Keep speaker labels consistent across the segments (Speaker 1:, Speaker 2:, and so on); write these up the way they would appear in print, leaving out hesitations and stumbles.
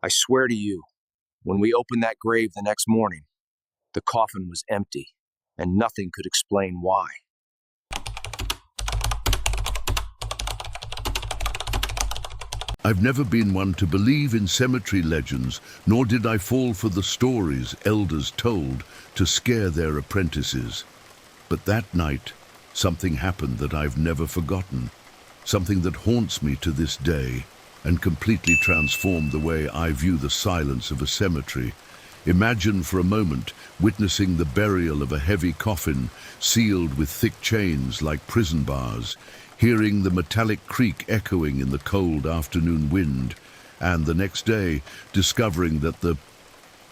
Speaker 1: I swear to you, when we opened that grave the next morning, the coffin was empty, and nothing could explain why.
Speaker 2: I've never been one to believe in cemetery legends, nor did I fall for the stories elders told to scare their apprentices. But that night, something happened that I've never forgotten, something that haunts me to this day and completely transformed the way I view the silence of a cemetery. Imagine for a moment witnessing the burial of a heavy coffin sealed with thick chains like prison bars, hearing the metallic creak echoing in the cold afternoon wind, and the next day discovering that the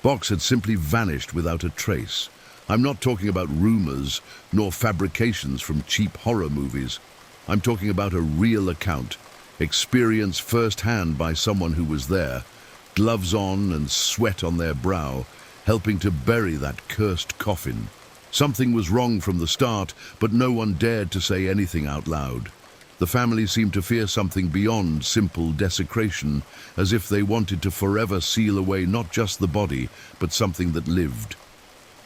Speaker 2: box had simply vanished without a trace. I'm not talking about rumors nor fabrications from cheap horror movies. I'm talking about a real account, experienced firsthand by someone who was there, gloves on and sweat on their brow, helping to bury that cursed coffin. Something was wrong from the start, but no one dared to say anything out loud. The family seemed to fear something beyond simple desecration, as if they wanted to forever seal away not just the body, but something that lived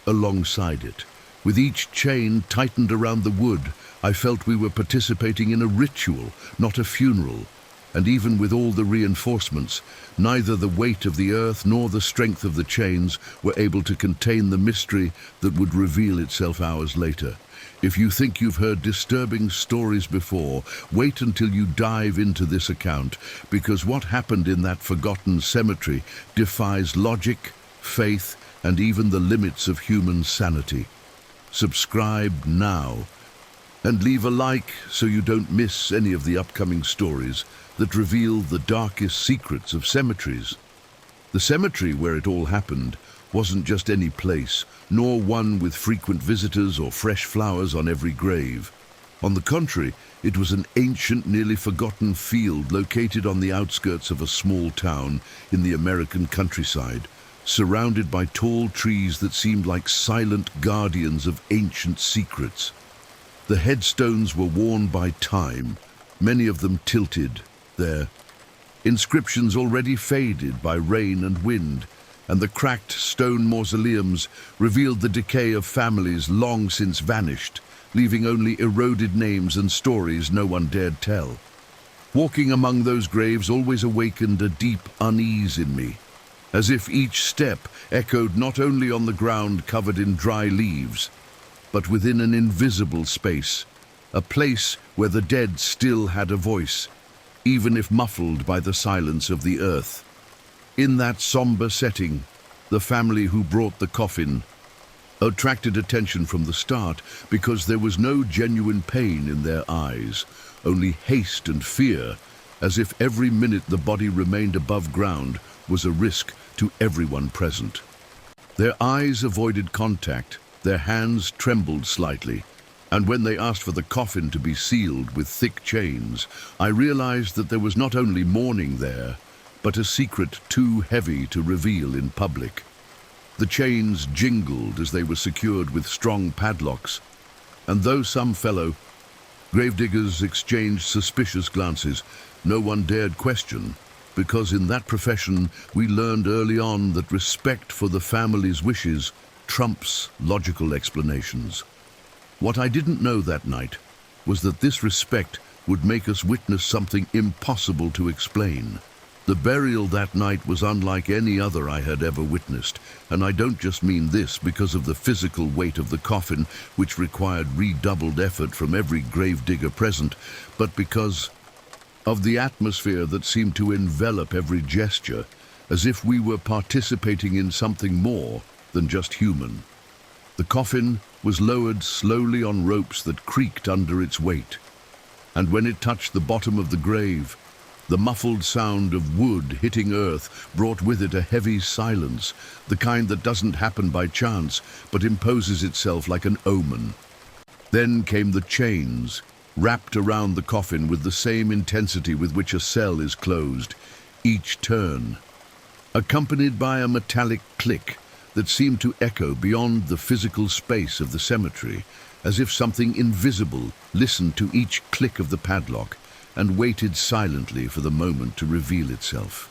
Speaker 2: alongside it. With each chain tightened around the wood, I felt we were participating in a ritual, not a funeral. And even with all the reinforcements, neither the weight of the earth nor the strength of the chains were able to contain the mystery that would reveal itself hours later. If you think you've heard disturbing stories before, wait until you dive into this account, because what happened in that forgotten cemetery defies logic, faith, and even the limits of human sanity. Subscribe now, and leave a like so you don't miss any of the upcoming stories that reveal the darkest secrets of cemeteries. The cemetery where it all happened wasn't just any place, nor one with frequent visitors or fresh flowers on every grave. On the contrary, it was an ancient, nearly forgotten field located on the outskirts of a small town in the American countryside, surrounded by tall trees that seemed like silent guardians of ancient secrets. The headstones were worn by time, many of them tilted, their inscriptions already faded by rain and wind, and the cracked stone mausoleums revealed the decay of families long since vanished, leaving only eroded names and stories no one dared tell. Walking among those graves always awakened a deep unease in me, as if each step echoed not only on the ground covered in dry leaves, but within an invisible space, a place where the dead still had a voice, even if muffled by the silence of the earth. In that somber setting, the family who brought the coffin attracted attention from the start because there was no genuine pain in their eyes, only haste and fear, as if every minute the body remained above ground was a risk to everyone present. Their eyes avoided contact, their hands trembled slightly, and when they asked for the coffin to be sealed with thick chains, I realized that there was not only mourning there, but a secret too heavy to reveal in public. The chains jingled as they were secured with strong padlocks, and though some fellow gravediggers exchanged suspicious glances, no one dared question, because in that profession we learned early on that respect for the family's wishes trumps logical explanations. What I didn't know that night was that this respect would make us witness something impossible to explain. The burial that night was unlike any other I had ever witnessed, and I don't just mean this because of the physical weight of the coffin, which required redoubled effort from every gravedigger present, but because of the atmosphere that seemed to envelop every gesture, as if we were participating in something more than just human. The coffin was lowered slowly on ropes that creaked under its weight, and when it touched the bottom of the grave, the muffled sound of wood hitting earth brought with it a heavy silence, the kind that doesn't happen by chance, but imposes itself like an omen. Then came the chains, wrapped around the coffin with the same intensity with which a cell is closed, each turn, accompanied by a metallic click that seemed to echo beyond the physical space of the cemetery, as if something invisible listened to each click of the padlock and waited silently for the moment to reveal itself.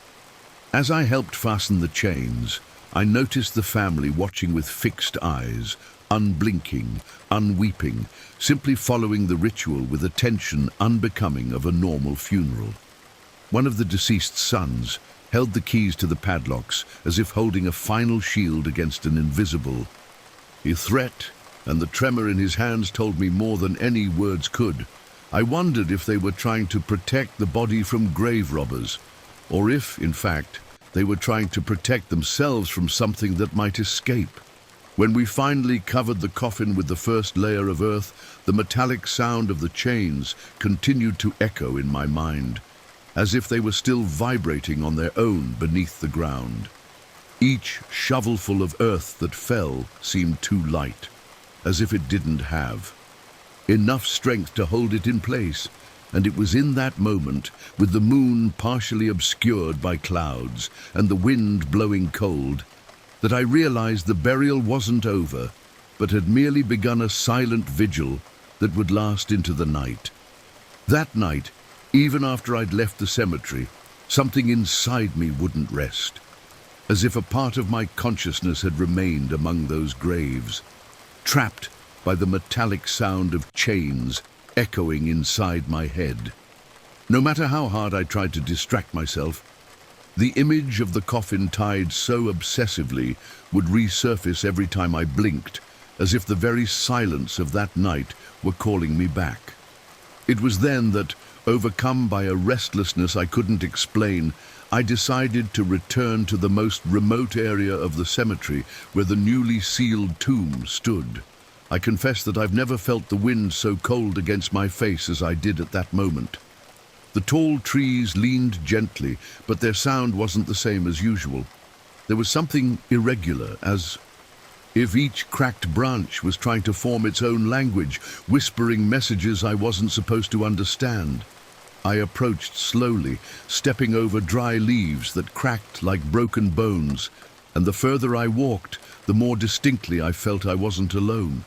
Speaker 2: As I helped fasten the chains, I noticed the family watching with fixed eyes, unblinking, unweeping, simply following the ritual with attention unbecoming of a normal funeral. One of the deceased sons held the keys to the padlocks as if holding a final shield against an invisible threat, and the tremor in his hands told me more than any words could. I wondered if they were trying to protect the body from grave robbers, or if, in fact, they were trying to protect themselves from something that might escape. When we finally covered the coffin with the first layer of earth, the metallic sound of the chains continued to echo in my mind, as if they were still vibrating on their own beneath the ground. Each shovelful of earth that fell seemed too light, as if it didn't have enough strength to hold it in place. And it was in that moment, with the moon partially obscured by clouds and the wind blowing cold, that I realized the burial wasn't over, but had merely begun a silent vigil that would last into the night. That night, even after I'd left the cemetery, something inside me wouldn't rest, as if a part of my consciousness had remained among those graves, trapped by the metallic sound of chains echoing inside my head. No matter how hard I tried to distract myself, the image of the coffin tied so obsessively would resurface every time I blinked, as if the very silence of that night were calling me back. It was then that, overcome by a restlessness I couldn't explain, I decided to return to the most remote area of the cemetery where the newly sealed tomb stood. I confess that I've never felt the wind so cold against my face as I did at that moment. The tall trees leaned gently, but their sound wasn't the same as usual. There was something irregular, as if each cracked branch was trying to form its own language, whispering messages I wasn't supposed to understand. I approached slowly, stepping over dry leaves that cracked like broken bones, and the further I walked, the more distinctly I felt I wasn't alone.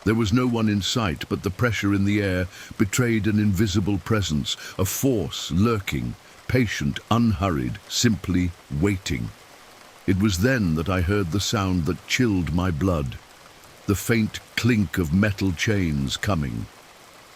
Speaker 2: There was no one in sight, but the pressure in the air betrayed an invisible presence, a force lurking, patient, unhurried, simply waiting. It was then that I heard the sound that chilled my blood, the faint clink of metal chains coming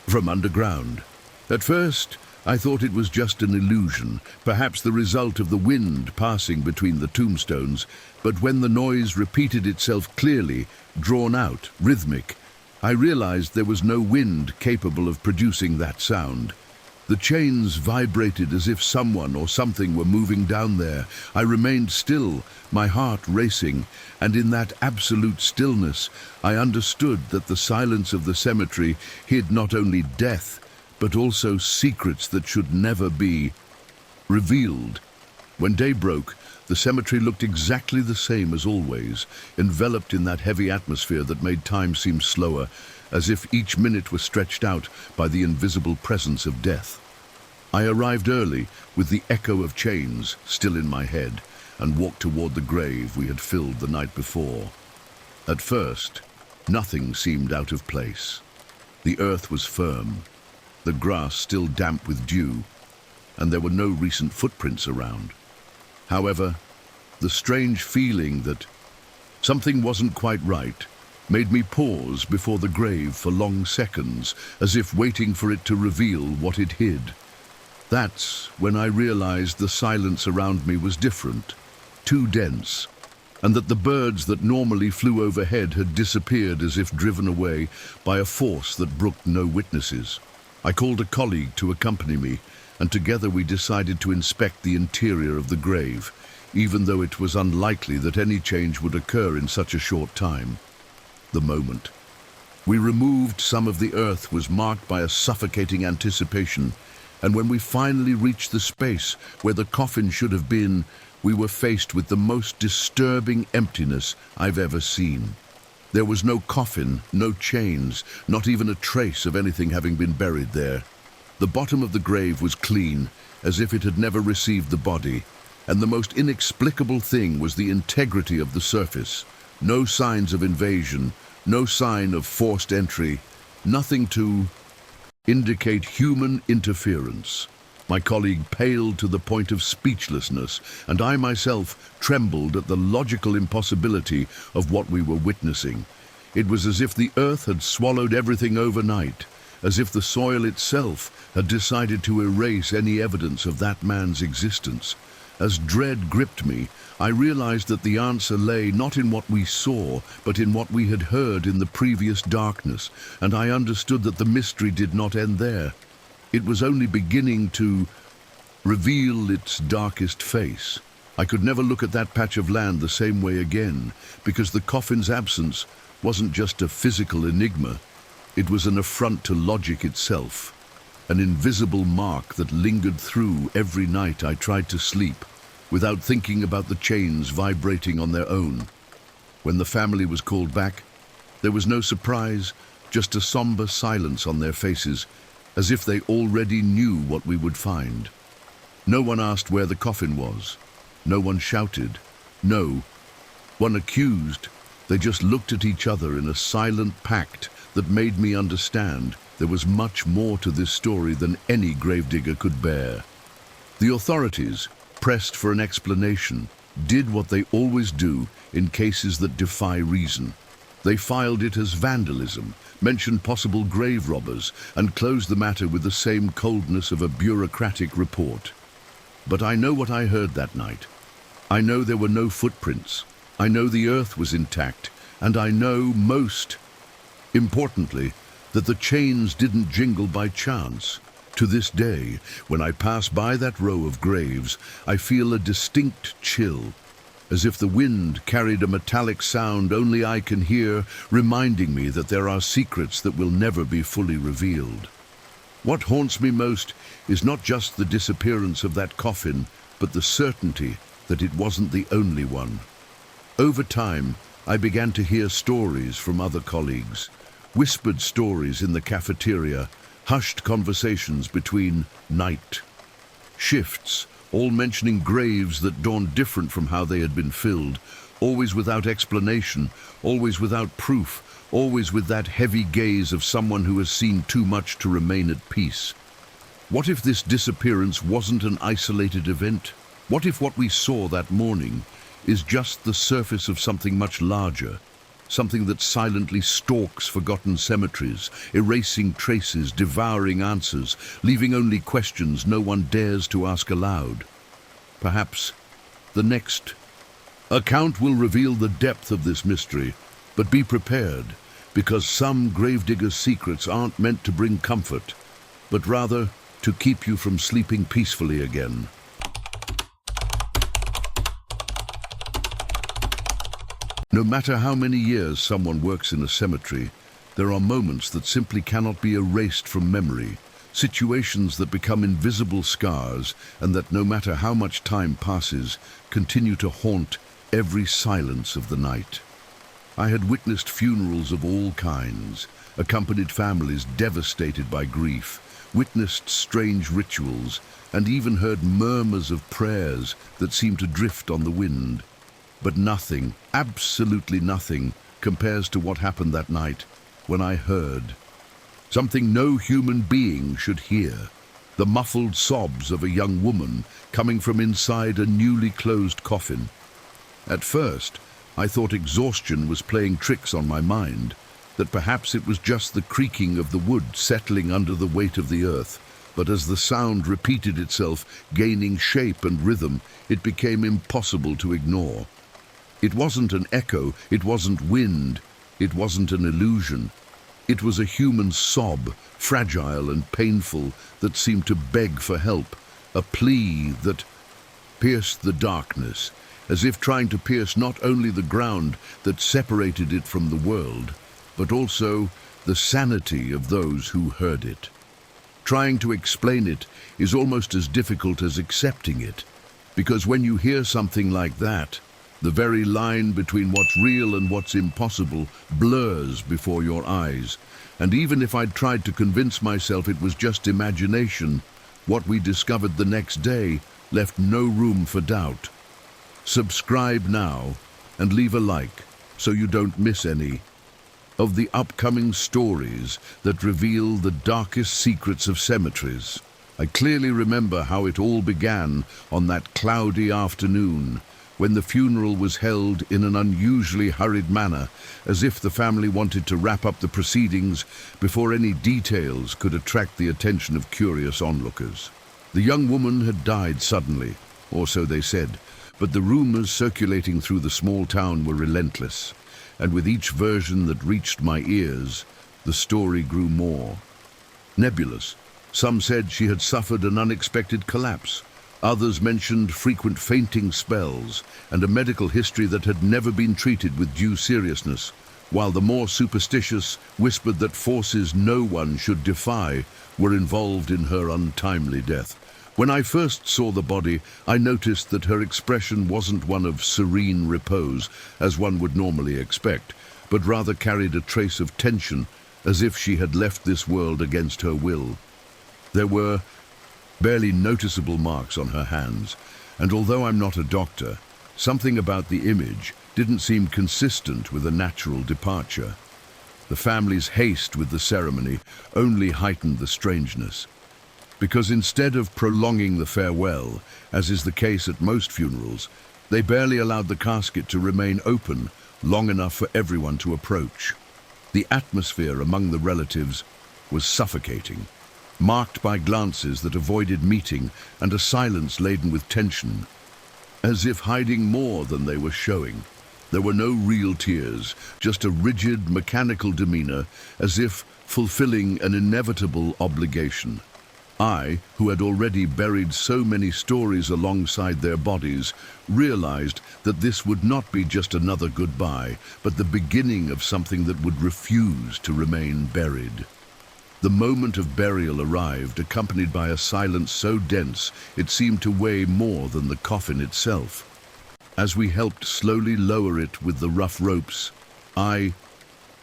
Speaker 2: from underground. At first, I thought it was just an illusion, perhaps the result of the wind passing between the tombstones, but when the noise repeated itself clearly, drawn out, rhythmic, I realized there was no wind capable of producing that sound. The chains vibrated as if someone or something were moving down there. I remained still, my heart racing, and in that absolute stillness, I understood that the silence of the cemetery hid not only death, but also secrets that should never be revealed. When day broke, the cemetery looked exactly the same as always, enveloped in that heavy atmosphere that made time seem slower, as if each minute was stretched out by the invisible presence of death. I arrived early, with the echo of chains still in my head, and walked toward the grave we had filled the night before. At first, nothing seemed out of place. The earth was firm, the grass still damp with dew, and there were no recent footprints around. However, the strange feeling that something wasn't quite right made me pause before the grave for long seconds, as if waiting for it to reveal what it hid. That's when I realized the silence around me was different, too dense, and that the birds that normally flew overhead had disappeared as if driven away by a force that brooked no witnesses. I called a colleague to accompany me, and together we decided to inspect the interior of the grave, even though it was unlikely that any change would occur in such a short time. The moment we removed some of the earth was marked by a suffocating anticipation, and when we finally reached the space where the coffin should have been, we were faced with the most disturbing emptiness I've ever seen. There was no coffin, no chains, not even a trace of anything having been buried there. The bottom of the grave was clean, as if it had never received the body, and the most inexplicable thing was the integrity of the surface. No signs of invasion, no sign of forced entry, nothing to indicate human interference. My colleague paled to the point of speechlessness, and I myself trembled at the logical impossibility of what we were witnessing. It was as if the earth had swallowed everything overnight, as if the soil itself had decided to erase any evidence of that man's existence. As dread gripped me, I realized that the answer lay not in what we saw, but in what we had heard in the previous darkness, and I understood that the mystery did not end there. It was only beginning to reveal its darkest face. I could never look at that patch of land the same way again, because the coffin's absence wasn't just a physical enigma. It was an affront to logic itself, an invisible mark that lingered through every night I tried to sleep, without thinking about the chains vibrating on their own. When the family was called back, there was no surprise, just a somber silence on their faces, as if they already knew what we would find. No one asked where the coffin was. No one shouted. No one accused. They just looked at each other in a silent pact that made me understand there was much more to this story than any gravedigger could bear. The authorities, pressed for an explanation, did what they always do in cases that defy reason. They filed it as vandalism, mentioned possible grave robbers, and closed the matter with the same coldness of a bureaucratic report. But I know what I heard that night. I know there were no footprints. I know the earth was intact, and I know, most importantly, that the chains didn't jingle by chance. To this day, when I pass by that row of graves, I feel a distinct chill, as if the wind carried a metallic sound only I can hear, reminding me that there are secrets that will never be fully revealed. What haunts me most is not just the disappearance of that coffin, but the certainty that it wasn't the only one. Over time, I began to hear stories from other colleagues, whispered stories in the cafeteria, hushed conversations between night shifts, all mentioning graves that dawned different from how they had been filled, always without explanation, always without proof, always with that heavy gaze of someone who has seen too much to remain at peace. What if this disappearance wasn't an isolated event? What if what we saw that morning is just the surface of something much larger, something that silently stalks forgotten cemeteries, erasing traces, devouring answers, leaving only questions no one dares to ask aloud? Perhaps the next account will reveal the depth of this mystery, but be prepared, because some gravediggers' secrets aren't meant to bring comfort, but rather to keep you from sleeping peacefully again. No matter how many years someone works in a cemetery, there are moments that simply cannot be erased from memory, situations that become invisible scars and that, no matter how much time passes, continue to haunt every silence of the night. I had witnessed funerals of all kinds, accompanied families devastated by grief, witnessed strange rituals, and even heard murmurs of prayers that seemed to drift on the wind. But nothing, absolutely nothing, compares to what happened that night when I heard something no human being should hear: the muffled sobs of a young woman coming from inside a newly closed coffin. At first, I thought exhaustion was playing tricks on my mind, that perhaps it was just the creaking of the wood settling under the weight of the earth. But as the sound repeated itself, gaining shape and rhythm, it became impossible to ignore. It wasn't an echo, it wasn't wind, it wasn't an illusion. It was a human sob, fragile and painful, that seemed to beg for help, a plea that pierced the darkness, as if trying to pierce not only the ground that separated it from the world, but also the sanity of those who heard it. Trying to explain it is almost as difficult as accepting it, because when you hear something like that, the very line between what's real and what's impossible blurs before your eyes. And even if I'd tried to convince myself it was just imagination, what we discovered the next day left no room for doubt. Subscribe now and leave a like so you don't miss any of the upcoming stories that reveal the darkest secrets of cemeteries. I clearly remember how it all began on that cloudy afternoon, when the funeral was held in an unusually hurried manner, as if the family wanted to wrap up the proceedings before any details could attract the attention of curious onlookers. The young woman had died suddenly, or so they said, but the rumors circulating through the small town were relentless, and with each version that reached my ears, the story grew more nebulous. Some said she had suffered an unexpected collapse. Others mentioned frequent fainting spells and a medical history that had never been treated with due seriousness, while the more superstitious whispered that forces no one should defy were involved in her untimely death. When I first saw the body, I noticed that her expression wasn't one of serene repose, as one would normally expect, but rather carried a trace of tension, as if she had left this world against her will. There were barely noticeable marks on her hands, and although I'm not a doctor, something about the image didn't seem consistent with a natural departure. The family's haste with the ceremony only heightened the strangeness, because instead of prolonging the farewell, as is the case at most funerals, they barely allowed the casket to remain open long enough for everyone to approach. The atmosphere among the relatives was suffocating, marked by glances that avoided meeting and a silence laden with tension, as if hiding more than they were showing. There were no real tears, just a rigid, mechanical demeanor, as if fulfilling an inevitable obligation. I, who had already buried so many stories alongside their bodies, realized that this would not be just another goodbye, but the beginning of something that would refuse to remain buried. The moment of burial arrived, accompanied by a silence so dense it seemed to weigh more than the coffin itself. As we helped slowly lower it with the rough ropes, I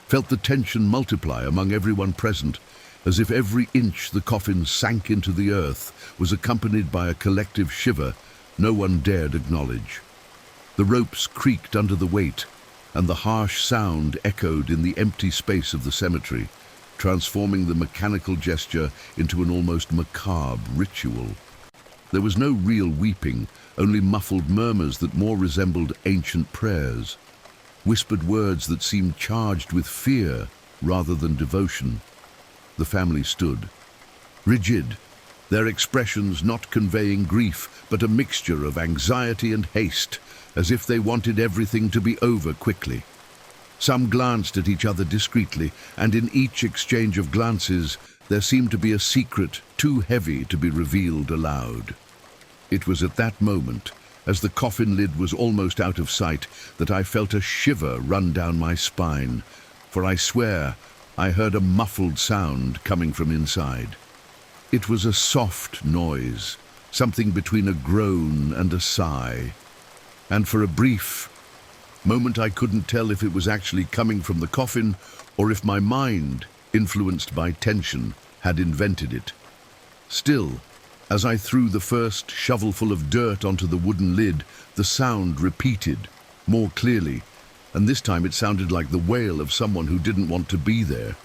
Speaker 2: felt the tension multiply among everyone present, as if every inch the coffin sank into the earth was accompanied by a collective shiver no one dared acknowledge. The ropes creaked under the weight, and the harsh sound echoed in the empty space of the cemetery, transforming the mechanical gesture into an almost macabre ritual. There was no real weeping, only muffled murmurs that more resembled ancient prayers, whispered words that seemed charged with fear rather than devotion. The family stood, rigid, their expressions not conveying grief, but a mixture of anxiety and haste, as if they wanted everything to be over quickly. Some glanced at each other discreetly, and in each exchange of glances there seemed to be a secret too heavy to be revealed aloud. It was at that moment, as the coffin lid was almost out of sight, that I felt a shiver run down my spine, for I swear I heard a muffled sound coming from inside. It was a soft noise, something between a groan and a sigh, and for a brief moment I couldn't tell if it was actually coming from the coffin or if my mind, influenced by tension, had invented it. Still, as I threw the first shovelful of dirt onto the wooden lid, the sound repeated, more clearly, and this time it sounded like the wail of someone who didn't want to be there.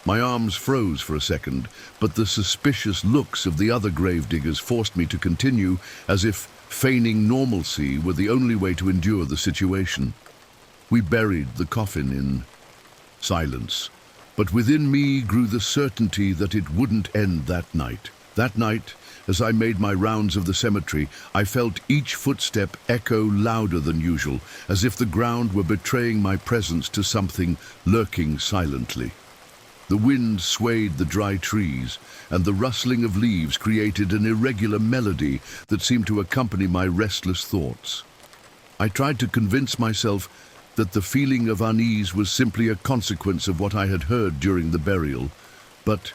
Speaker 2: My arms froze for a second, but the suspicious looks of the other gravediggers forced me to continue, as if feigning normalcy were the only way to endure the situation. We buried the coffin in silence, but within me grew the certainty that it wouldn't end that night. That night, as I made my rounds of the cemetery, I felt each footstep echo louder than usual, as if the ground were betraying my presence to something lurking silently. The wind swayed the dry trees, and the rustling of leaves created an irregular melody that seemed to accompany my restless thoughts. I tried to convince myself that the feeling of unease was simply a consequence of what I had heard during the burial, but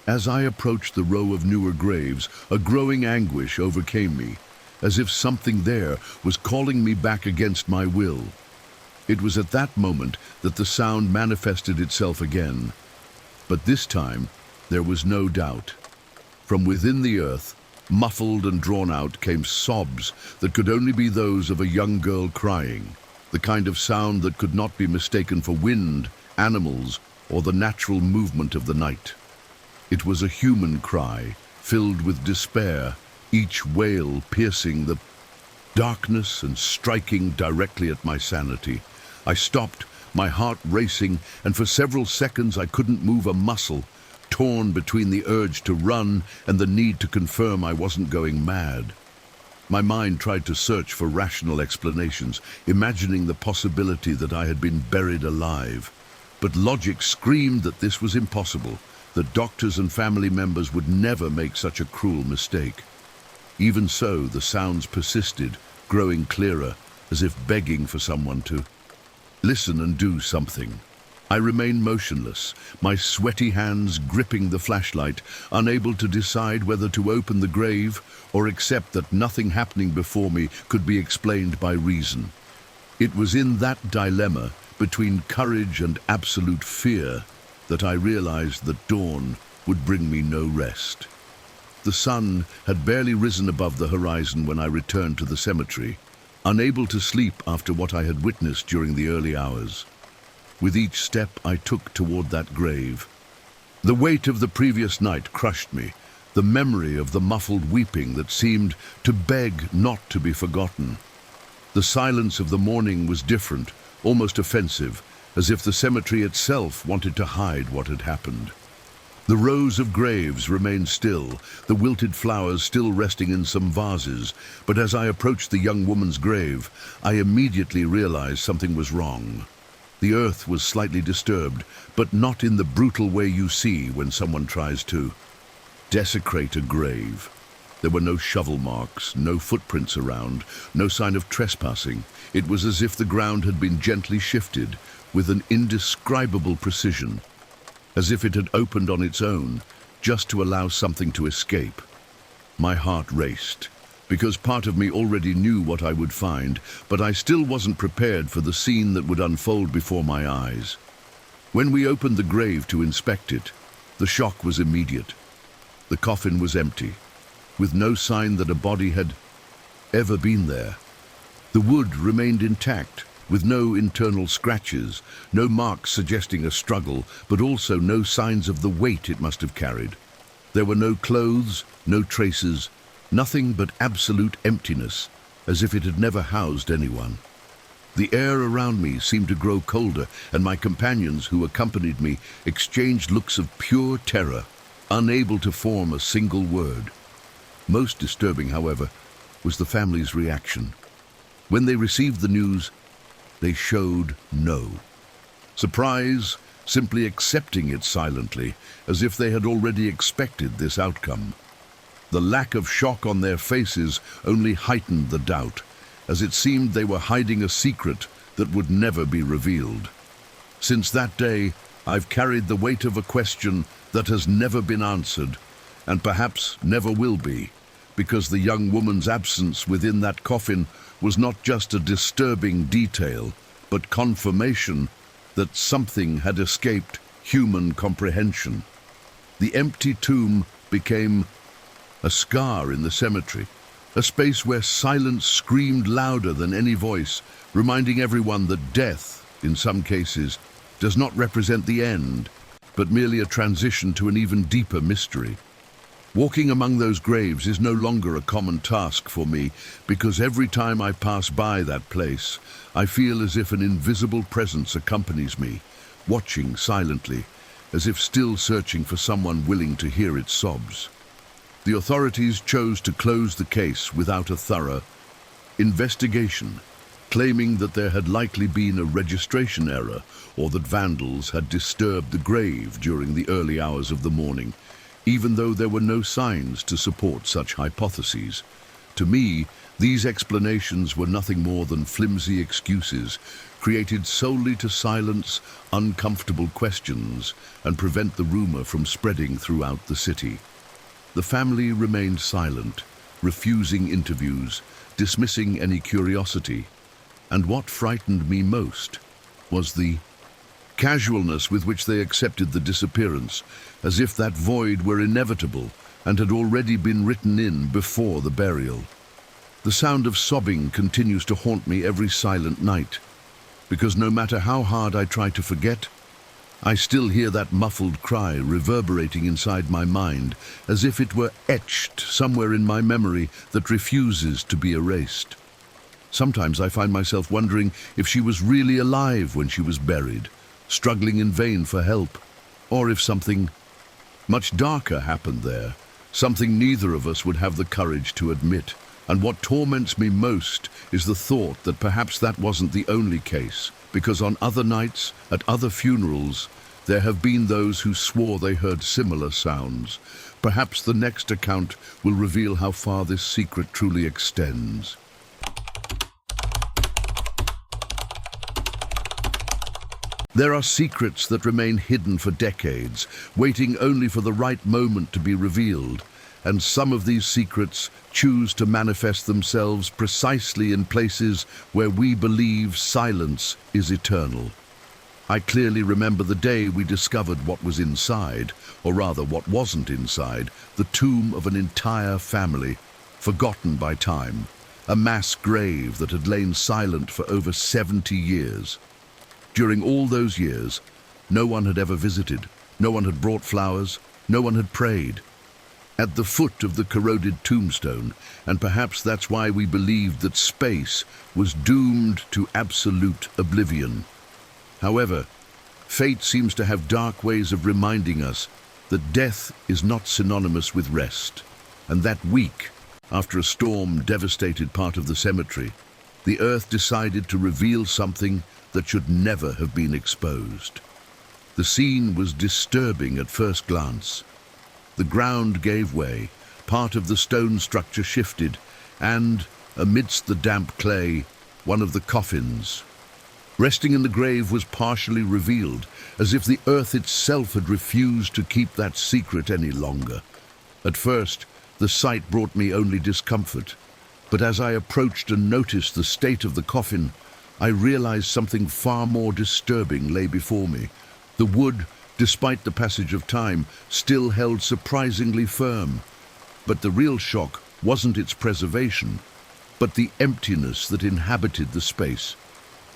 Speaker 2: as I approached the row of newer graves, a growing anguish overcame me, as if something there was calling me back against my will. It was at that moment that the sound manifested itself again, but this time there was no doubt. From within the earth, muffled and drawn out, came sobs that could only be those of a young girl crying, the kind of sound that could not be mistaken for wind, animals, or the natural movement of the night. It was a human cry, filled with despair, each wail piercing the darkness and striking directly at my sanity. I stopped, my heart racing, and for several seconds I couldn't move a muscle, torn between the urge to run and the need to confirm I wasn't going mad. My mind tried to search for rational explanations, imagining the possibility that I had been buried alive. But logic screamed that this was impossible, that doctors and family members would never make such a cruel mistake. Even so, the sounds persisted, growing clearer, as if begging for someone to listen and do something. I remained motionless, my sweaty hands gripping the flashlight, unable to decide whether to open the grave or accept that nothing happening before me could be explained by reason. It was in that dilemma, between courage and absolute fear, that I realized that dawn would bring me no rest. The sun had barely risen above the horizon when I returned to the cemetery, unable to sleep after what I had witnessed during the early hours. With each step I took toward that grave, the weight of the previous night crushed me, the memory of the muffled weeping that seemed to beg not to be forgotten. The silence of the morning was different, almost offensive, as if the cemetery itself wanted to hide what had happened. The rows of graves remained still, the wilted flowers still resting in some vases, but as I approached the young woman's grave, I immediately realized something was wrong. The earth was slightly disturbed, but not in the brutal way you see when someone tries to desecrate a grave. There were no shovel marks, no footprints around, no sign of trespassing. It was as if the ground had been gently shifted with an indescribable precision, as if it had opened on its own, just to allow something to escape. My heart raced, because part of me already knew what I would find, but I still wasn't prepared for the scene that would unfold before my eyes. When we opened the grave to inspect it, the shock was immediate. The coffin was empty, with no sign that a body had ever been there. The wood remained intact, with no internal scratches, no marks suggesting a struggle, but also no signs of the weight it must have carried. There were no clothes, no traces, nothing but absolute emptiness, as if it had never housed anyone. The air around me seemed to grow colder, and my companions who accompanied me exchanged looks of pure terror, unable to form a single word. Most disturbing, however, was the family's reaction. When they received the news, they showed no surprise, simply accepting it silently, as if they had already expected this outcome. The lack of shock on their faces only heightened the doubt, as it seemed they were hiding a secret that would never be revealed. Since that day, I've carried the weight of a question that has never been answered, and perhaps never will be, because the young woman's absence within that coffin was not just a disturbing detail, but confirmation that something had escaped human comprehension. The empty tomb became a scar in the cemetery, a space where silence screamed louder than any voice, reminding everyone that death, in some cases, does not represent the end, but merely a transition to an even deeper mystery. Walking among those graves is no longer a common task for me, because every time I pass by that place, I feel as if an invisible presence accompanies me, watching silently, as if still searching for someone willing to hear its sobs. The authorities chose to close the case without a thorough investigation, claiming that there had likely been a registration error or that vandals had disturbed the grave during the early hours of the morning, even though there were no signs to support such hypotheses. To me, these explanations were nothing more than flimsy excuses, created solely to silence uncomfortable questions and prevent the rumor from spreading throughout the city. The family remained silent, refusing interviews, dismissing any curiosity, and what frightened me most was the casualness with which they accepted the disappearance, as if that void were inevitable and had already been written in before the burial. The sound of sobbing continues to haunt me every silent night, because no matter how hard I try to forget, I still hear that muffled cry reverberating inside my mind, as if it were etched somewhere in my memory that refuses to be erased. Sometimes I find myself wondering if she was really alive when she was buried, struggling in vain for help, or if something much darker happened there, something neither of us would have the courage to admit. And what torments me most is the thought that perhaps that wasn't the only case, because on other nights, at other funerals, there have been those who swore they heard similar sounds. Perhaps the next account will reveal how far this secret truly extends. There are secrets that remain hidden for decades, waiting only for the right moment to be revealed. And some of these secrets choose to manifest themselves precisely in places where we believe silence is eternal. I clearly remember the day we discovered what was inside, or rather what wasn't inside, the tomb of an entire family, forgotten by time, a mass grave that had lain silent for over 70 years. During all those years, no one had ever visited, no one had brought flowers, no one had prayed. At the foot of the corroded tombstone, and perhaps that's why we believed that space was doomed to absolute oblivion. However, fate seems to have dark ways of reminding us that death is not synonymous with rest, and that week, after a storm devastated part of the cemetery, the earth decided to reveal something that should never have been exposed. The scene was disturbing at first glance. The ground gave way, part of the stone structure shifted, and, amidst the damp clay, one of the coffins, resting in the grave, was partially revealed, as if the earth itself had refused to keep that secret any longer. At first, the sight brought me only discomfort, but as I approached and noticed the state of the coffin, I realized something far more disturbing lay before me. The wood, despite the passage of time, still held surprisingly firm. But the real shock wasn't its preservation, but the emptiness that inhabited the space.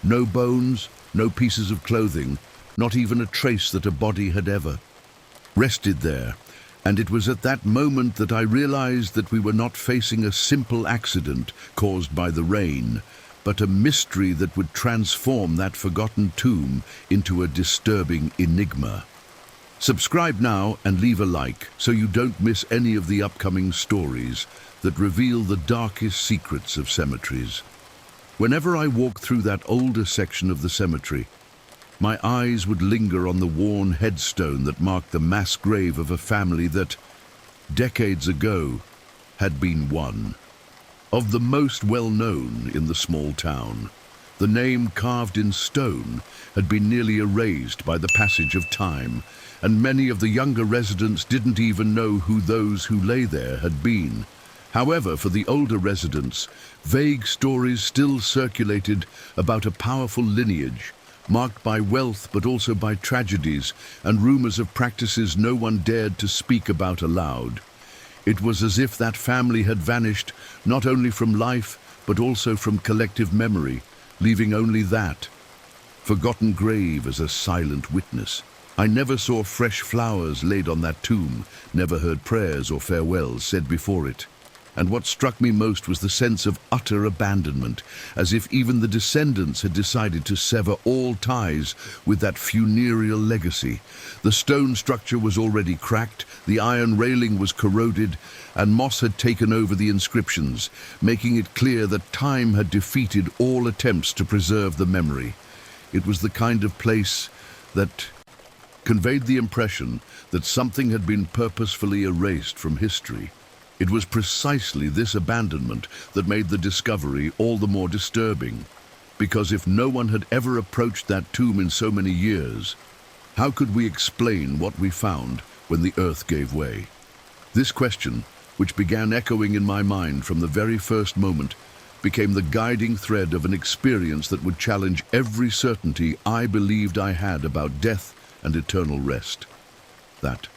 Speaker 2: No bones, no pieces of clothing, not even a trace that a body had ever rested there. And it was at that moment that I realized that we were not facing a simple accident caused by the rain, but a mystery that would transform that forgotten tomb into a disturbing enigma. Subscribe now and leave a like so you don't miss any of the upcoming stories that reveal the darkest secrets of cemeteries. Whenever I walk through that older section of the cemetery, my eyes would linger on the worn headstone that marked the mass grave of a family that, decades ago, had been one of the most well-known in the small town. The name carved in stone had been nearly erased by the passage of time, and many of the younger residents didn't even know who those who lay there had been. However, for the older residents, vague stories still circulated about a powerful lineage, marked by wealth but also by tragedies and rumors of practices no one dared to speak about aloud. It was as if that family had vanished not only from life but also from collective memory, leaving only that forgotten grave as a silent witness. I never saw fresh flowers laid on that tomb, never heard prayers or farewells said before it. And what struck me most was the sense of utter abandonment, as if even the descendants had decided to sever all ties with that funereal legacy. The stone structure was already cracked, the iron railing was corroded, and moss had taken over the inscriptions, making it clear that time had defeated all attempts to preserve the memory. It was the kind of place that conveyed the impression that something had been purposefully erased from history. It was precisely this abandonment that made the discovery all the more disturbing, because if no one had ever approached that tomb in so many years, how could we explain what we found when the earth gave way? This question, which began echoing in my mind from the very first moment, became the guiding thread of an experience that would challenge every certainty I believed I had about death and eternal rest. That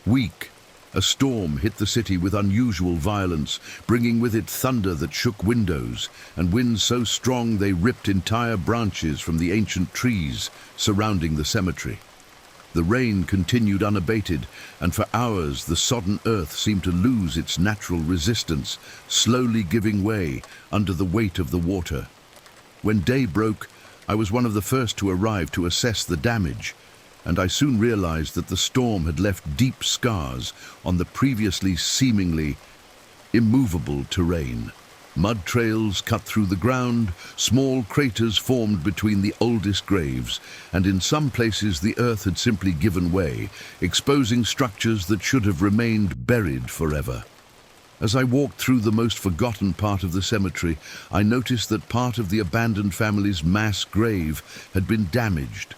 Speaker 2: week, a storm hit the city with unusual violence, bringing with it thunder that shook windows, and winds so strong they ripped entire branches from the ancient trees surrounding the cemetery. The rain continued unabated, and for hours the sodden earth seemed to lose its natural resistance, slowly giving way under the weight of the water. When day broke, I was one of the first to arrive to assess the damage, and I soon realized that the storm had left deep scars on the previously seemingly immovable terrain. Mud trails cut through the ground, small craters formed between the oldest graves, and in some places the earth had simply given way, exposing structures that should have remained buried forever. As I walked through the most forgotten part of the cemetery, I noticed that part of the abandoned family's mass grave had been damaged.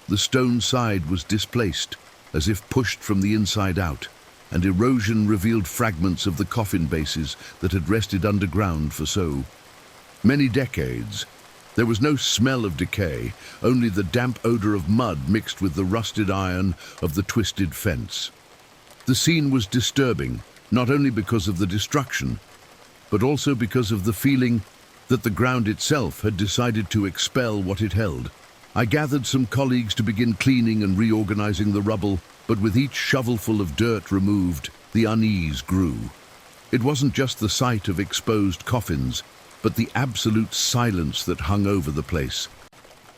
Speaker 2: The stone side was displaced, as if pushed from the inside out, and erosion revealed fragments of the coffin bases that had rested underground for so many decades. There was no smell of decay, only the damp odor of mud mixed with the rusted iron of the twisted fence. The scene was disturbing, not only because of the destruction, but also because of the feeling that the ground itself had decided to expel what it held. I gathered some colleagues to begin cleaning and reorganizing the rubble, but with each shovelful of dirt removed, the unease grew. It wasn't just the sight of exposed coffins, but the absolute silence that hung over the place,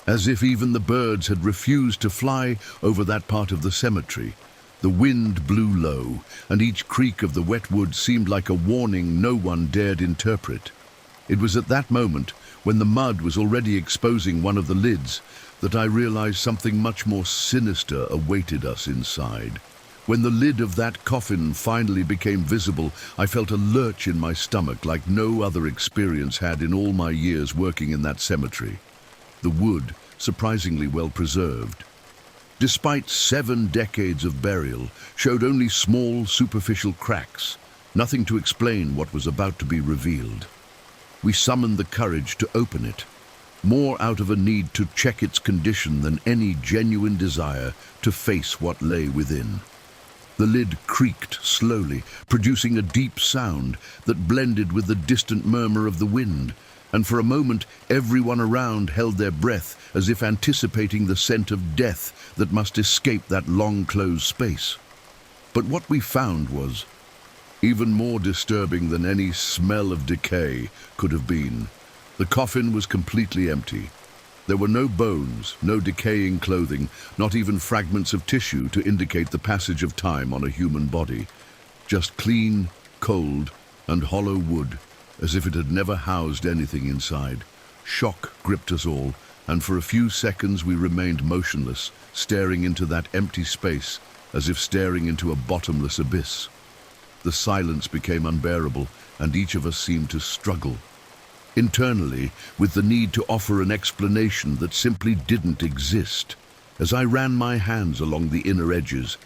Speaker 2: as if even the birds had refused to fly over that part of the cemetery. The wind blew low, and each creak of the wet wood seemed like a warning no one dared interpret. It was at that moment, when the mud was already exposing one of the lids, that I realized something much more sinister awaited us inside. When the lid of that coffin finally became visible, I felt a lurch in my stomach like no other experience had in all my years working in that cemetery. The wood, surprisingly well preserved, despite 7 decades of burial, showed only small superficial cracks, nothing to explain what was about to be revealed. We summoned the courage to open it, more out of a need to check its condition than any genuine desire to face what lay within. The lid creaked slowly, producing a deep sound that blended with the distant murmur of the wind, and for a moment everyone around held their breath as if anticipating the scent of death that must escape that long-closed space. But what we found was even more disturbing than any smell of decay could have been. The coffin was completely empty. There were no bones, no decaying clothing, not even fragments of tissue to indicate the passage of time on a human body. Just clean, cold, and hollow wood, as if it had never housed anything inside. Shock gripped us all, and for a few seconds we remained motionless, staring into that empty space, as if staring into a bottomless abyss. The silence became unbearable, and each of us seemed to struggle internally with the need to offer an explanation that simply didn't exist. As I ran my hands along the inner edges,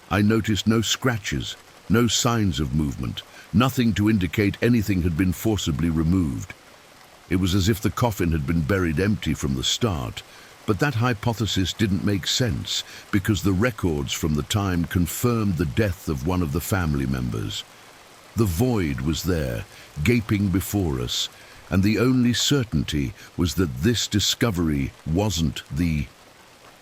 Speaker 2: I noticed no scratches, no signs of movement, nothing to indicate anything had been forcibly removed. It was as if the coffin had been buried empty from the start, but that hypothesis didn't make sense because the records from the time confirmed the death of one of the family members. The void was there, gaping before us, and the only certainty was that this discovery wasn't the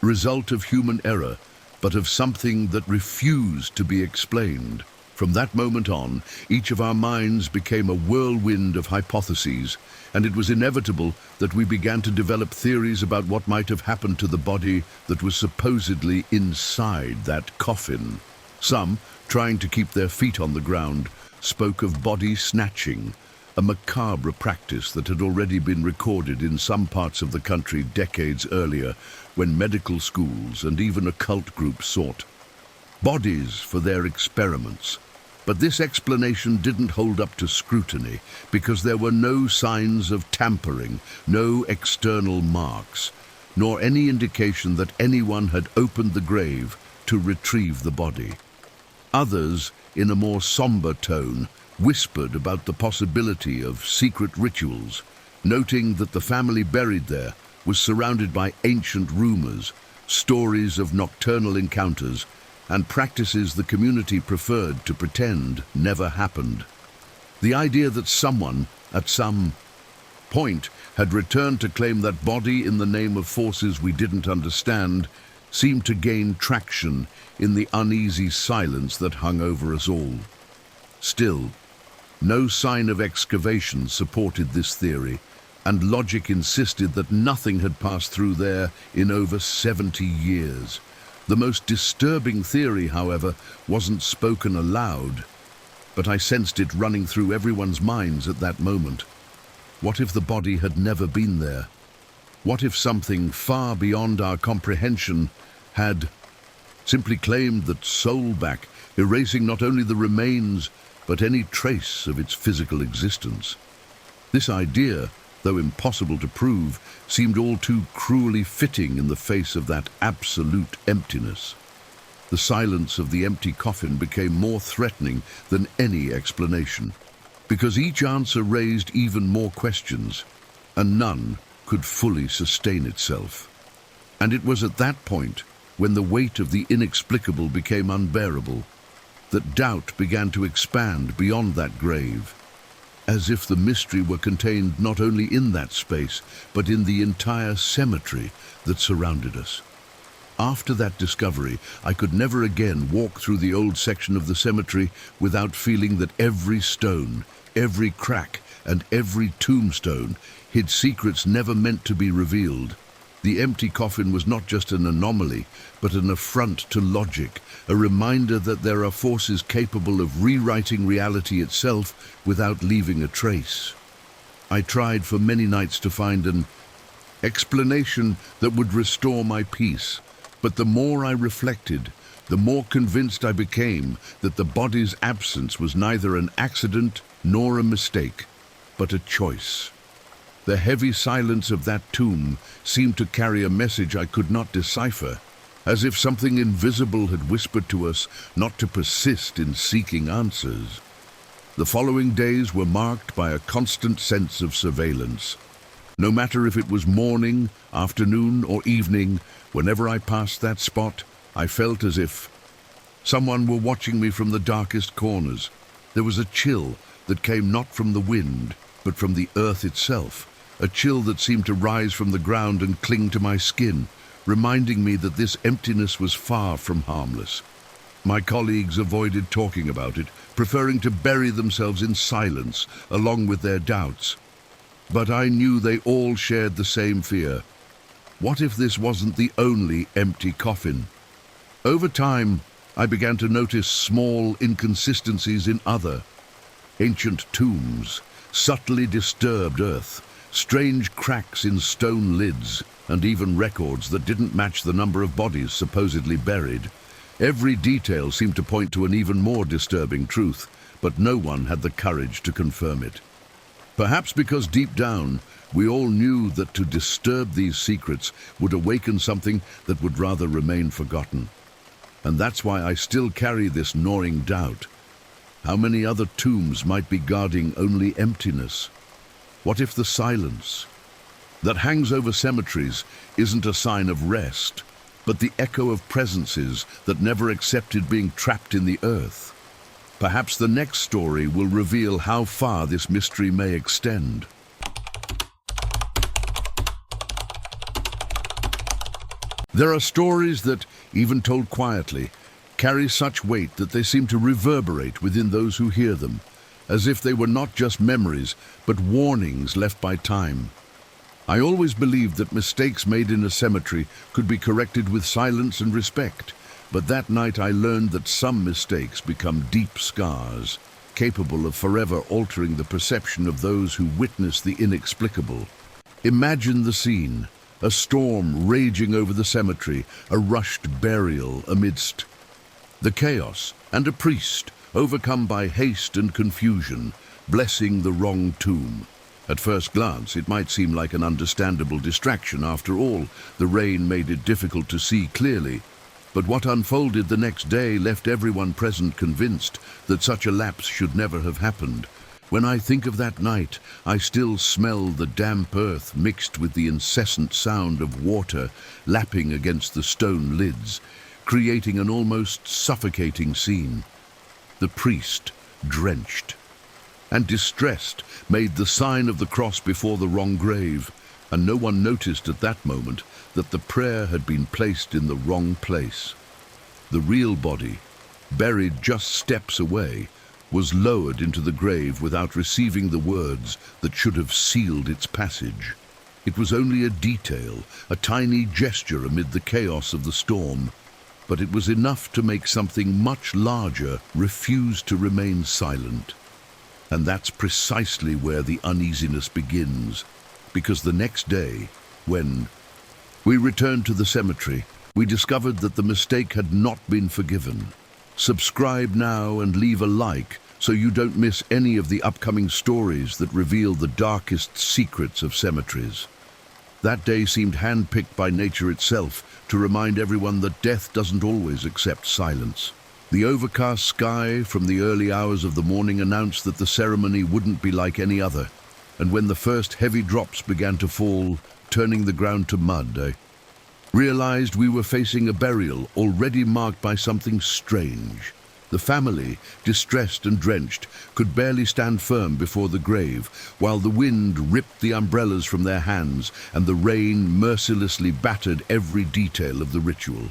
Speaker 2: result of human error, but of something that refused to be explained. From that moment on, each of our minds became a whirlwind of hypotheses, and it was inevitable that we began to develop theories about what might have happened to the body that was supposedly inside that coffin. Some, trying to keep their feet on the ground, spoke of body snatching, a macabre practice that had already been recorded in some parts of the country decades earlier, when medical schools and even occult groups sought bodies for their experiments. But this explanation didn't hold up to scrutiny because there were no signs of tampering, no external marks, nor any indication that anyone had opened the grave to retrieve the body. Others, in a more somber tone, whispered about the possibility of secret rituals, noting that the family buried there was surrounded by ancient rumors, stories of nocturnal encounters, and practices the community preferred to pretend never happened. The idea that someone, at some point, had returned to claim that body in the name of forces we didn't understand seemed to gain traction in the uneasy silence that hung over us all. Still, no sign of excavation supported this theory, and logic insisted that nothing had passed through there in over 70 years. The most disturbing theory, however, wasn't spoken aloud, but I sensed it running through everyone's minds at that moment. What if the body had never been there? What if something far beyond our comprehension had simply claimed that soul back, erasing not only the remains, but any trace of its physical existence? This idea, though impossible to prove, seemed all too cruelly fitting in the face of that absolute emptiness. The silence of the empty coffin became more threatening than any explanation, because each answer raised even more questions, and none could fully sustain itself. And it was at that point, when the weight of the inexplicable became unbearable, that doubt began to expand beyond that grave, as if the mystery were contained not only in that space, but in the entire cemetery that surrounded us. After that discovery, I could never again walk through the old section of the cemetery without feeling that every stone, every crack, and every tombstone hid secrets never meant to be revealed. The empty coffin was not just an anomaly, but an affront to logic, a reminder that there are forces capable of rewriting reality itself without leaving a trace. I tried for many nights to find an explanation that would restore my peace, but the more I reflected, the more convinced I became that the body's absence was neither an accident nor a mistake, but a choice. The heavy silence of that tomb seemed to carry a message I could not decipher, as if something invisible had whispered to us not to persist in seeking answers. The following days were marked by a constant sense of surveillance. No matter if it was morning, afternoon, or evening, whenever I passed that spot, I felt as if someone were watching me from the darkest corners. There was a chill that came not from the wind, but from the earth itself, a chill that seemed to rise from the ground and cling to my skin, reminding me that this emptiness was far from harmless. My colleagues avoided talking about it, preferring to bury themselves in silence along with their doubts. But I knew they all shared the same fear. What if this wasn't the only empty coffin? Over time, I began to notice small inconsistencies in other ancient tombs, subtly disturbed earth, strange cracks in stone lids, and even records that didn't match the number of bodies supposedly buried. Every detail seemed to point to an even more disturbing truth, but no one had the courage to confirm it. Perhaps because deep down, we all knew that to disturb these secrets would awaken something that would rather remain forgotten. And that's why I still carry this gnawing doubt. How many other tombs might be guarding only emptiness? What if the silence that hangs over cemeteries isn't a sign of rest, but the echo of presences that never accepted being trapped in the earth? Perhaps the next story will reveal how far this mystery may extend. There are stories that, even told quietly, carry such weight that they seem to reverberate within those who hear them, as if they were not just memories, but warnings left by time. I always believed that mistakes made in a cemetery could be corrected with silence and respect, but that night I learned that some mistakes become deep scars, capable of forever altering the perception of those who witness the inexplicable. Imagine the scene, a storm raging over the cemetery, a rushed burial amidst the chaos, and a priest, overcome by haste and confusion, blessing the wrong tomb. At first glance, it might seem like an understandable distraction. After all, the rain made it difficult to see clearly. But what unfolded the next day left everyone present convinced that such a lapse should never have happened. When I think of that night, I still smell the damp earth mixed with the incessant sound of water lapping against the stone lids, creating an almost suffocating scene. The priest, drenched and distressed, made the sign of the cross before the wrong grave, and no one noticed at that moment that the prayer had been placed in the wrong place. The real body, buried just steps away, was lowered into the grave without receiving the words that should have sealed its passage. It was only a detail, a tiny gesture amid the chaos of the storm, but it was enough to make something much larger refuse to remain silent. And that's precisely where the uneasiness begins, because the next day, when we returned to the cemetery, we discovered that the mistake had not been forgiven. Subscribe now and leave a like so you don't miss any of the upcoming stories that reveal the darkest secrets of cemeteries. That day seemed handpicked by nature itself to remind everyone that death doesn't always accept silence. The overcast sky from the early hours of the morning announced that the ceremony wouldn't be like any other, and when the first heavy drops began to fall, turning the ground to mud, I realized we were facing a burial already marked by something strange. The family, distressed and drenched, could barely stand firm before the grave, while the wind ripped the umbrellas from their hands and the rain mercilessly battered every detail of the ritual.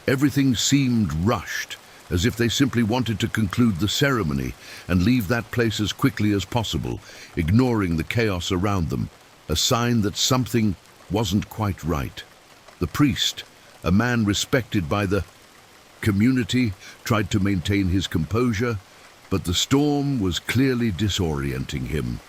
Speaker 2: Everything seemed rushed, as if they simply wanted to conclude the ceremony and leave that place as quickly as possible, ignoring the chaos around them, a sign that something wasn't quite right. The priest, a man respected by the community, tried to maintain his composure, but the storm was clearly disorienting him.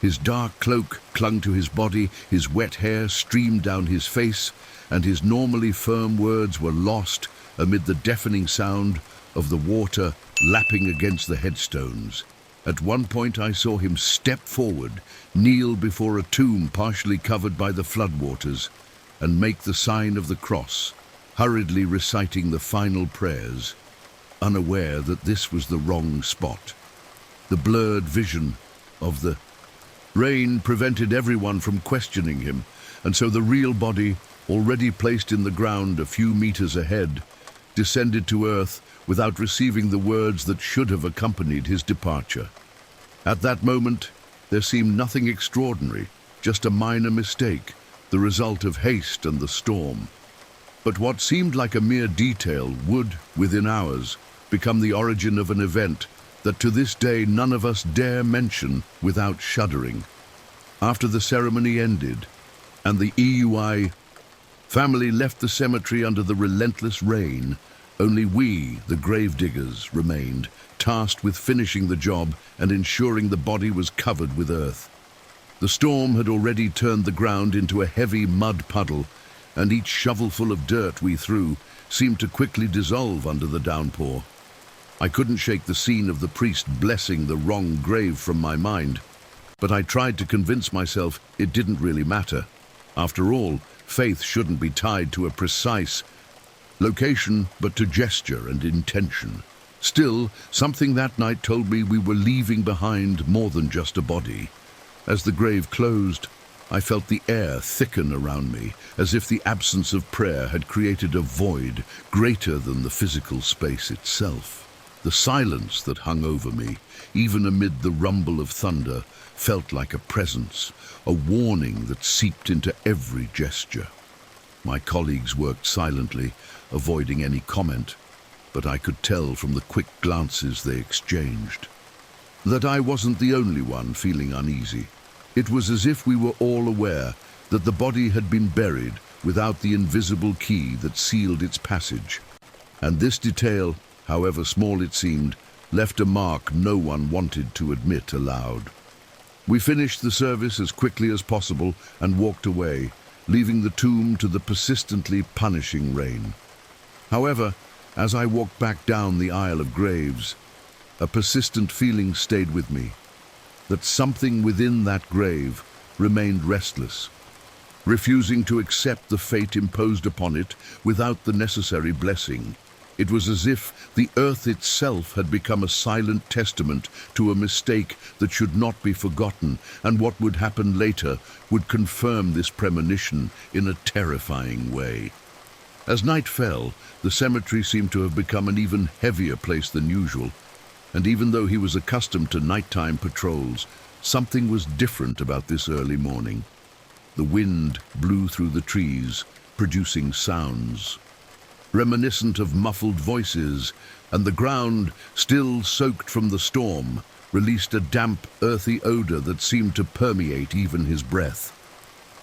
Speaker 2: His dark cloak clung to his body, his wet hair streamed down his face, and his normally firm words were lost amid the deafening sound of the water lapping against the headstones. At one point I saw him step forward, kneel before a tomb partially covered by the floodwaters, and make the sign of the cross, hurriedly reciting the final prayers, unaware that this was the wrong spot. The blurred vision of the rain prevented everyone from questioning him, and so the real body, already placed in the ground a few meters ahead, descended to earth without receiving the words that should have accompanied his departure. At that moment, there seemed nothing extraordinary, just a minor mistake, the result of haste and the storm. But what seemed like a mere detail would, within hours, become the origin of an event that to this day none of us dare mention without shuddering. After the ceremony ended, and the EUI family left the cemetery under the relentless rain, only we, the Gravediggers, remained, tasked with finishing the job and ensuring the body was covered with earth. The storm had already turned the ground into a heavy mud puddle, and each shovelful of dirt we threw seemed to quickly dissolve under the downpour. I couldn't shake the scene of the priest blessing the wrong grave from my mind, but I tried to convince myself it didn't really matter. After all, faith shouldn't be tied to a precise location, but to gesture and intention. Still, something that night told me we were leaving behind more than just a body. As the grave closed, I felt the air thicken around me, as if the absence of prayer had created a void greater than the physical space itself. The silence that hung over me, even amid the rumble of thunder, felt like a presence, a warning that seeped into every gesture. My colleagues worked silently, avoiding any comment, but I could tell from the quick glances they exchanged that I wasn't the only one feeling uneasy. It was as if we were all aware that the body had been buried without the invisible key that sealed its passage. And this detail, however small it seemed, left a mark no one wanted to admit aloud. We finished the service as quickly as possible and walked away, leaving the tomb to the persistently punishing rain. However, as I walked back down the aisle of graves, a persistent feeling stayed with me, that something within that grave remained restless, refusing to accept the fate imposed upon it without the necessary blessing. It was as if the earth itself had become a silent testament to a mistake that should not be forgotten, and what would happen later would confirm this premonition in a terrifying way. As night fell, the cemetery seemed to have become an even heavier place than usual, and even though he was accustomed to nighttime patrols, something was different about this early morning. The wind blew through the trees, producing sounds reminiscent of muffled voices, and the ground, still soaked from the storm, released a damp, earthy odor that seemed to permeate even his breath.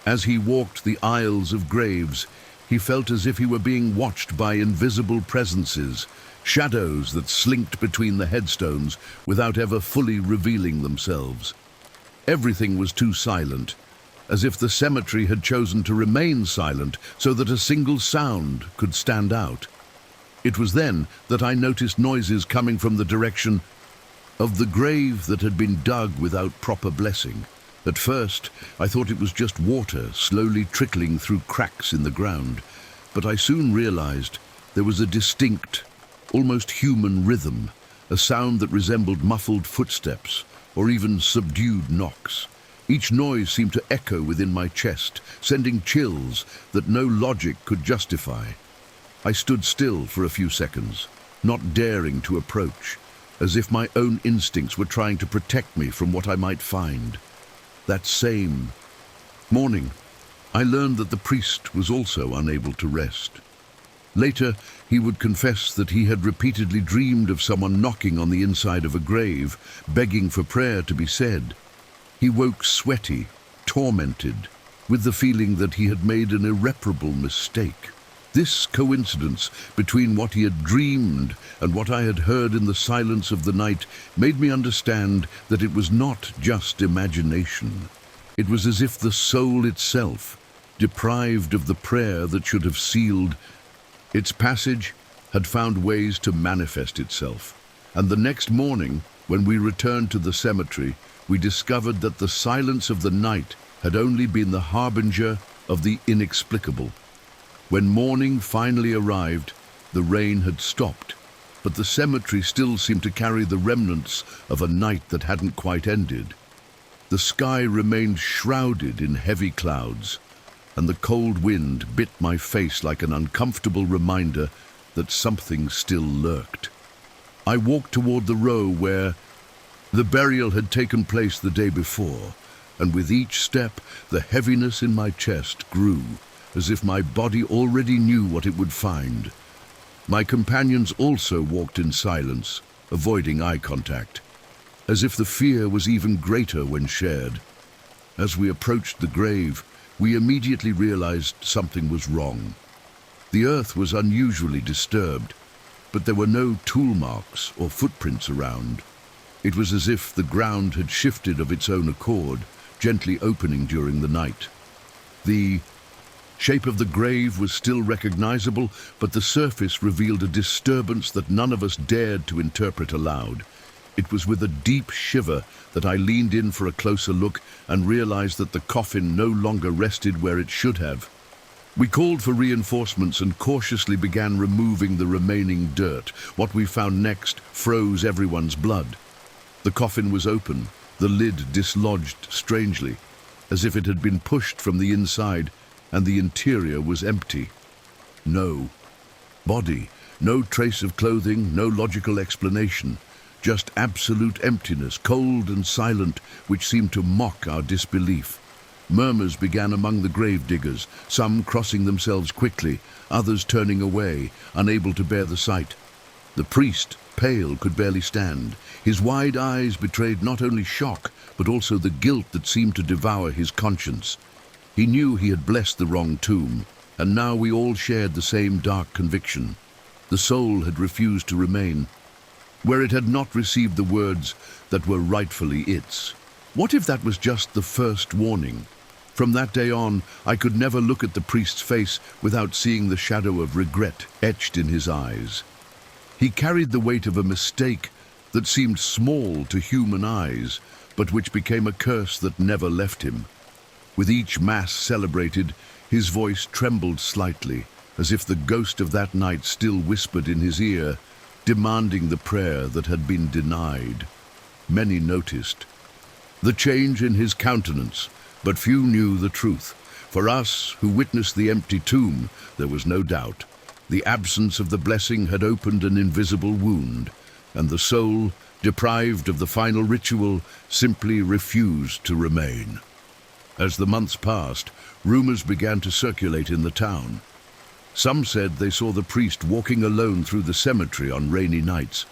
Speaker 2: As he walked the aisles of graves, he felt as if he were being watched by invisible presences, shadows that slinked between the headstones without ever fully revealing themselves. Everything was too silent, as if the cemetery had chosen to remain silent so that a single sound could stand out. It was then that I noticed noises coming from the direction of the grave that had been dug without proper blessing. At first, I thought it was just water slowly trickling through cracks in the ground, but I soon realized there was a distinct, almost human rhythm, a sound that resembled muffled footsteps or even subdued knocks. Each noise seemed to echo within my chest, sending chills that no logic could justify. I stood still for a few seconds, not daring to approach, as if my own instincts were trying to protect me from what I might find. That same morning, I learned that the priest was also unable to rest. Later, he would confess that he had repeatedly dreamed of someone knocking on the inside of a grave, begging for prayer to be said. He woke sweaty, tormented, with the feeling that he had made an irreparable mistake. This coincidence between what he had dreamed and what I had heard in the silence of the night made me understand that it was not just imagination. It was as if the soul itself, deprived of the prayer that should have sealed its passage, had found ways to manifest itself. And the next morning, when we returned to the cemetery, we discovered that the silence of the night had only been the harbinger of the inexplicable. When morning finally arrived, the rain had stopped, but the cemetery still seemed to carry the remnants of a night that hadn't quite ended. The sky remained shrouded in heavy clouds, and the cold wind bit my face like an uncomfortable reminder that something still lurked. I walked toward the row where the burial had taken place the day before, and with each step, the heaviness in my chest grew, as if my body already knew what it would find. My companions also walked in silence, avoiding eye contact, as if the fear was even greater when shared. As we approached the grave, we immediately realized something was wrong. The earth was unusually disturbed, but there were no tool marks or footprints around. It was as if the ground had shifted of its own accord, gently opening during the night. The shape of the grave was still recognizable, but the surface revealed a disturbance that none of us dared to interpret aloud. It was with a deep shiver that I leaned in for a closer look and realized that the coffin no longer rested where it should have. We called for reinforcements and cautiously began removing the remaining dirt. What we found next froze everyone's blood. The coffin was open, the lid dislodged strangely, as if it had been pushed from the inside, and the interior was empty. No body, no trace of clothing, no logical explanation, just absolute emptiness, cold and silent, which seemed to mock our disbelief. Murmurs began among the gravediggers, some crossing themselves quickly, others turning away, unable to bear the sight. The priest, pale, could barely stand. His wide eyes betrayed not only shock, but also the guilt that seemed to devour his conscience. He knew he had blessed the wrong tomb, and now we all shared the same dark conviction. The soul had refused to remain, where it had not received the words that were rightfully its. What if that was just the first warning? From that day on, I could never look at the priest's face without seeing the shadow of regret etched in his eyes. He carried the weight of a mistake that seemed small to human eyes, but which became a curse that never left him. With each mass celebrated, his voice trembled slightly, as if the ghost of that night still whispered in his ear, demanding the prayer that had been denied. Many noticed the change in his countenance, but few knew the truth. For us, who witnessed the empty tomb, there was no doubt. The absence of the blessing had opened an invisible wound, and the soul, deprived of the final ritual, simply refused to remain. As the months passed, rumors began to circulate in the town. Some said they saw the priest walking alone through the cemetery on rainy nights,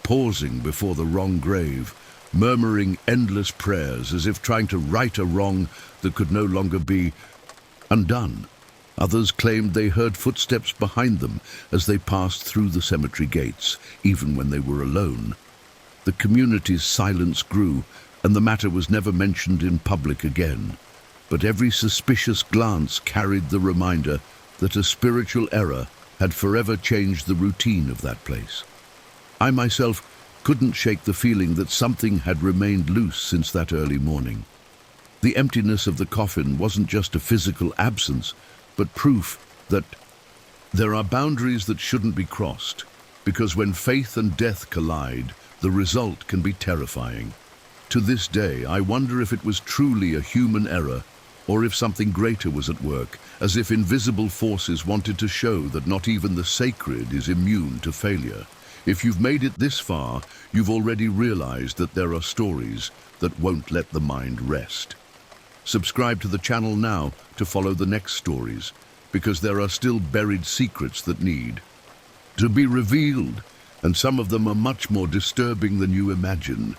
Speaker 2: pausing before the wrong grave, murmuring endless prayers as if trying to right a wrong that could no longer be undone. Others claimed they heard footsteps behind them as they passed through the cemetery gates, even when they were alone. The community's silence grew, and the matter was never mentioned in public again. But every suspicious glance carried the reminder that a spiritual error had forever changed the routine of that place. I myself couldn't shake the feeling that something had remained loose since that early morning. The emptiness of the coffin wasn't just a physical absence, but proof that there are boundaries that shouldn't be crossed, because when faith and death collide, the result can be terrifying. To this day, I wonder if it was truly a human error, or if something greater was at work, as if invisible forces wanted to show that not even the sacred is immune to failure. If you've made it this far, you've already realized that there are stories that won't let the mind rest. Subscribe to the channel now to follow the next stories, because there are still buried secrets that need to be revealed, and some of them are much more disturbing than you imagine.